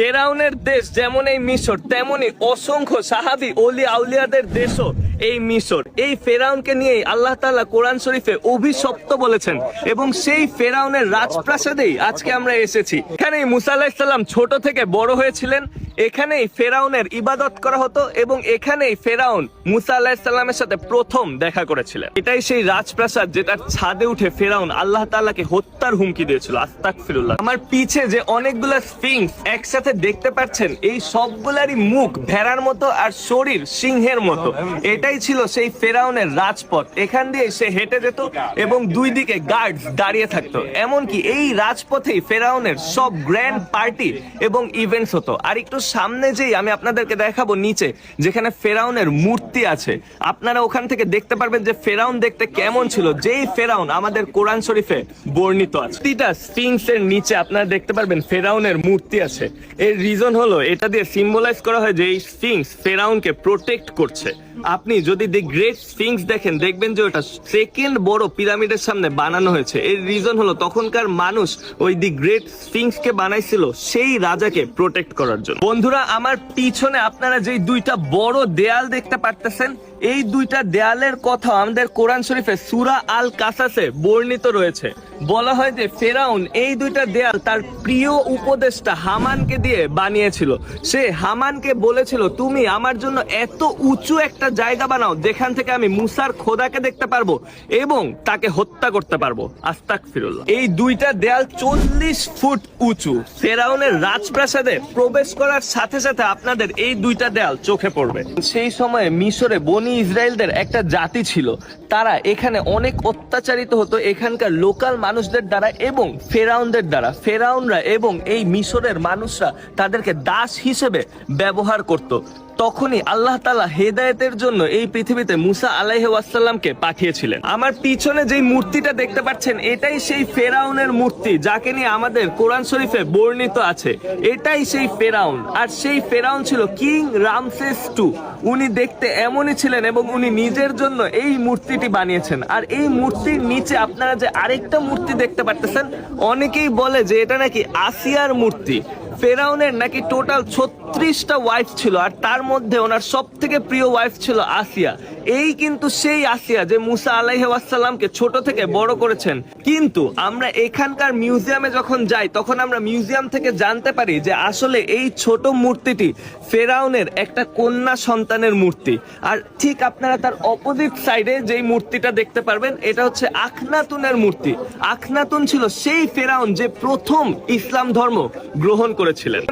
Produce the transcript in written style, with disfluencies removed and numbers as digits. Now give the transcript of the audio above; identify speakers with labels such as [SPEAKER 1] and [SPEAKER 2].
[SPEAKER 1] ফেরাউনের দেশ যেমন এই মিশর, তেমনই অসংখ্য সাহাবী ওলি আউলিয়াদের দেশও এই মিশর। এই ফেরাউনকে নিয়েই আল্লাহ তাআলা কোরআন শরীফে অভিশপ্ত বলেছেন এবং সেই ফেরাউনের রাজপ্রাসাদেই আজকে আমরা এসেছি। এখানেই মুসা আলাইহিস সালাম ছোট থেকে বড় হয়েছিলেন, এখানেই ফেরাউনের ইবাদত করা হতো এবং এখানেই ফেরাউন মুসা আলাইহিস সালামের সাথে প্রথম দেখা করেছিলেন। এটাই সেই রাজপ্রাসাদ যেটার ছাদে উঠে ফেরাউন আল্লাহ তাআলাকে হত্যার হুমকি দিয়েছিল। আস্তাগফিরুল্লাহ। আমার পিছে যে অনেকগুলো স্ফিংস একসাথে দেখতে পাচ্ছেন, এই সবগুলারই মুখ ভেড়ার মতো আর শরীর সিংহের মতো। এটাই ছিল সেই ফেরাউনের রাজপথ। এখান দিয়ে সে হেঁটে যেত এবং দুই দিকে গার্ডস দাঁড়িয়ে থাকতো। এমনকি এই রাজপথেই ফেরাউনের সব গ্র্যান্ড পার্টি এবং ইভেন্টস হতো। আর একটু সামনে যেই আমি আপনাদেরকে দেখাবো নিচে যেখানে ফেরাউনের মূর্তি আছে, আপনারা ওখান থেকে দেখতে পারবেন যে ফেরাউন দেখতে কেমন ছিল, যেই ফেরাউন আমাদের কোরআন শরীফে বর্ণিত আছে। প্রতিটা স্ফিংস এর নিচে আপনারা দেখতে পারবেন ফেরাউনের মূর্তি আছে। এর রিজন হলো এটা দিয়ে সিম্বলাইজ করা হয় যে এই স্ফিংস ফেরাউনকে প্রোটেক্ট করছে। আপনি যদি দি গ্রেট স্ফিংস দেখেন, দেখবেন যে ওটা সেকেন্ড বড় পিরামিডের সামনে বানানো হয়েছে। এর রিজন হলো তখনকার মানুষ ওই দি গ্রেট স্ফিংস কে বানাইছিল সেই রাজাকে প্রোটেক্ট করার জন্য। বন্ধুরা, আমার পিছনে আপনারা যেই দুইটা বড় দেয়াল দেখতে পারতেছেন, এই দুইটা দেয়ালের কথা আমাদের কোরআন শরীফে সূরা আল কাসাসে বর্ণিত রয়েছে। বলা হয় যে ফেরাউন এই দুইটা দেয়াল তার প্রিয় উপদেষ্টা হামানকে দিয়ে বানিয়েছিল। সে হামানকে বলেছিল, তুমি আমার জন্য এত উঁচু একটা জায়গা বানাও যেখান থেকে আমি মুসার খোদাকে দেখতে পারবো এবং তাকে হত্যা করতে পারবো। আস্তাগফিরুল্লাহ। এই দুইটা দেয়াল 40 ফুট উঁচু। ফেরাউনের রাজপ্রাসাদে প্রবেশ করার সাথে সাথে আপনাদের এই দুইটা দেয়াল চোখে পড়বে। সেই সময়ে মিশরে বনি ইসরায়েলদের একটা জাতি ছিল, তারা এখানে অনেক অত্যাচারিত হতো এখানকার লোকাল মানুষদের দ্বারা এবং ফেরাউনদের দ্বারা। ফেরাউনরা এবং এই মিশরের মানুষরা তাদেরকে দাস হিসেবে ব্যবহার করত। তখনই আল্লাহ তাআলা হেদায়েতের জন্য এই পৃথিবীতে মুসা আলাইহিস সালামকে পাঠিয়েছিলেন। আমার পিছনে যেই মূর্তিটা দেখতে পাচ্ছেন, এটাই সেই ফেরাউনের মূর্তি যাকে নিয়ে আমাদের কোরআন শরীফে বর্ণিত আছে। এটাই সেই ফেরাউন। আর সেই ফেরাউন ছিল কিং রামসেস II। উনি দেখতে এমনই ছিলেন এবং উনি নিজের জন্য এই মূর্তিটি বানিয়েছেন। আর এই মূর্তির নিচে আপনারা যে আরেকটা মূর্তি দেখতে পারতেছেন, অনেকেই বলে যে এটা নাকি আসিয়ার মূর্তি। ফেরাউনের নাকি টোটাল 36টা ওয়াইফ ছিল, আর তার মধ্যে ওনার সব থেকে প্রিয় ওয়াইফ ছিল আসিয়া। এই কিন্তু সেই আসিয়া যে মুসা আলাইহিস সালামকে ছোট থেকে বড় করেছেন। কিন্তু আমরা এখানকার মিউজিয়ামে যখন যাই, তখন আমরা মিউজিয়াম থেকে জানতে পারি যে আসলে এই ছোট মূর্তিটি ফেরাউনের একটা কন্যা সন্তানের মূর্তি। আর ঠিক আপনারা তার অপোজিট সাইডে যেই মূর্তিটা দেখতে পারবেন, এটা হচ্ছে আখনাতুনের মূর্তি। আখনাতুন ছিল সেই ফেরাউন যে প্রথম ইসলাম ধর্ম গ্রহণ করেছিলেন।